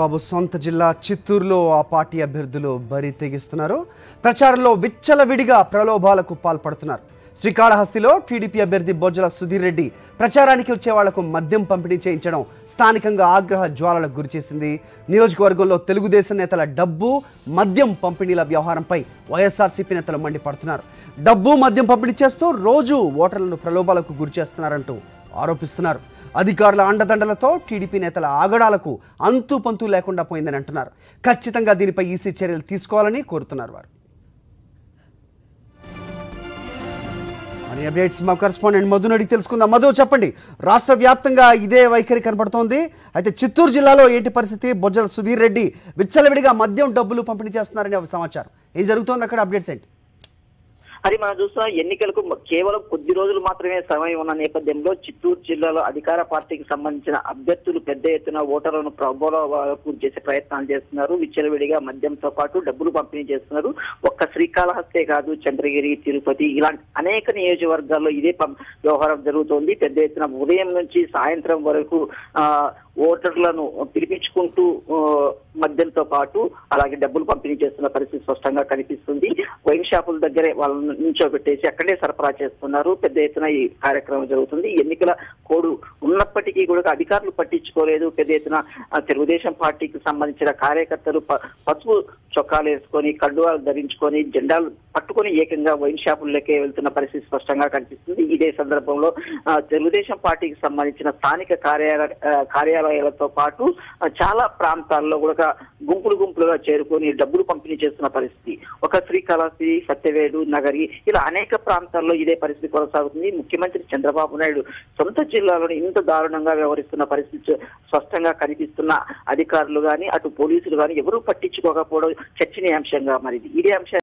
బాబు సొంత జిల్లా చిత్తూరులో ఆ పార్టీ అభ్యర్థులు బరి తెగిస్తున్నారు. ప్రచారంలో విచ్చలవిడిగా ప్రలోభాలకు పాల్పడుతున్నారు. శ్రీకాళహస్తిలో టీడీపీ అభ్యర్థి బొజ్జల సుధీర్ రెడ్డి ప్రచారానికి వచ్చే వాళ్లకు మద్యం పంపిణీ చేయించడం స్థానికంగా ఆగ్రహ జ్వాలలకు గురిచేసింది. నియోజకవర్గంలో తెలుగుదేశం నేతల డబ్బు మద్యం పంపిణీల వ్యవహారంపై వైఎస్ఆర్సీపీ నేతలు మండిపడుతున్నారు. డబ్బు మద్యం పంపిణీ చేస్తూ రోజు ఓటర్లను ప్రలోభాలకు గురిచేస్తున్నారంటూ ఆరోపిస్తున్నారు. అధికారుల అండదండలతో టీడీపీ నేతల ఆగడాలకు అంతు పంతు లేకుండా పోయిందని అంటున్నారు. ఖచ్చితంగా దీనిపై ఈసీ చర్యలు తీసుకోవాలని కోరుతున్నారు వారు. మరి అప్డేట్స్ మా కరెస్పాండెంట్ మధుని అడిగి తెలుసుకుందాం. మధు, చెప్పండి, రాష్ట్ర వ్యాప్తంగా ఇదే వైఖరి కనబడుతోంది. అయితే చిత్తూరు జిల్లాలో ఏంటి పరిస్థితి? బొజ్జల సుధీర్ రెడ్డి విచ్చలవిడిగా మద్యం డబ్బులు పంపిణీ చేస్తున్నారనే సమాచారం. ఏం జరుగుతోంది అక్కడ? అప్డేట్స్ ఏంటి? అది మనం చూస్తున్నాం. ఎన్నికలకు కేవలం కొద్ది రోజులు మాత్రమే సమయం ఉన్న నేపథ్యంలో చిత్తూరు జిల్లాలో అధికార పార్టీకి సంబంధించిన అభ్యర్థులు పెద్ద ఎత్తున ఓటర్లను ప్రబోధకు చేసే ప్రయత్నాలు చేస్తున్నారు. విచ్చలవిడిగా మద్యంతో పాటు డబ్బులు పంపిణీ చేస్తున్నారు. ఒక్క శ్రీకాళహస్తే కాదు, చంద్రగిరి, తిరుపతి ఇలాంటి అనేక నియోజకవర్గాల్లో ఇదే వ్యవహారం జరుగుతోంది. పెద్ద ఎత్తున ఉదయం నుంచి సాయంత్రం వరకు ఓటర్లను పిలిపించుకుంటూ మద్యంతో పాటు అలాగే డబ్బులు పంపిణీ చేస్తున్న పరిస్థితి స్పష్టంగా కనిపిస్తుంది. వైన్ షాపుల దగ్గరే వాళ్ళని నిల్చోబెట్టేసి అక్కడే సరఫరా చేస్తున్నారు. పెద్ద ఎత్తున ఈ కార్యక్రమం జరుగుతుంది. ఎన్నికల కోడ్ ఉన్నప్పటికీ కూడా అధికారులు పట్టించుకోలేదు. పెద్ద ఎత్తున తెలుగుదేశం పార్టీకి సంబంధించిన కార్యకర్తలు పసుపు చొక్కాలు వేసుకొని, కండువాలు ధరించుకొని, జెండాలు పట్టుకొని ఏకంగా వైన్ షాపుల్లోకే వెళ్తున్న పరిస్థితి స్పష్టంగా కనిపిస్తుంది. ఇదే సందర్భంలో తెలుగుదేశం పార్టీకి సంబంధించిన స్థానిక కార్యాలయాలతో పాటు చాలా ప్రాంతాల్లో కూడా గుంపులుగా చేరుకొని డబ్బులు పంపిణీ చేస్తున్న పరిస్థితి. ఒక శ్రీకాళహస్తి, సత్యవేడు, నగరి ఇలా అనేక ప్రాంతాల్లో ఇదే పరిస్థితి కొనసాగుతుంది. ముఖ్యమంత్రి చంద్రబాబు నాయుడు సొంత జిల్లాలోని ఇంత దారుణంగా వ్యవహరిస్తున్న పరిస్థితి స్పష్టంగా కనిపిస్తున్న అధికారులు కానీ అటు పోలీసులు కానీ ఎవరూ పట్టించుకోకపోవడం చర్చనీయాంశంగా మారింది. ఇదే అంశం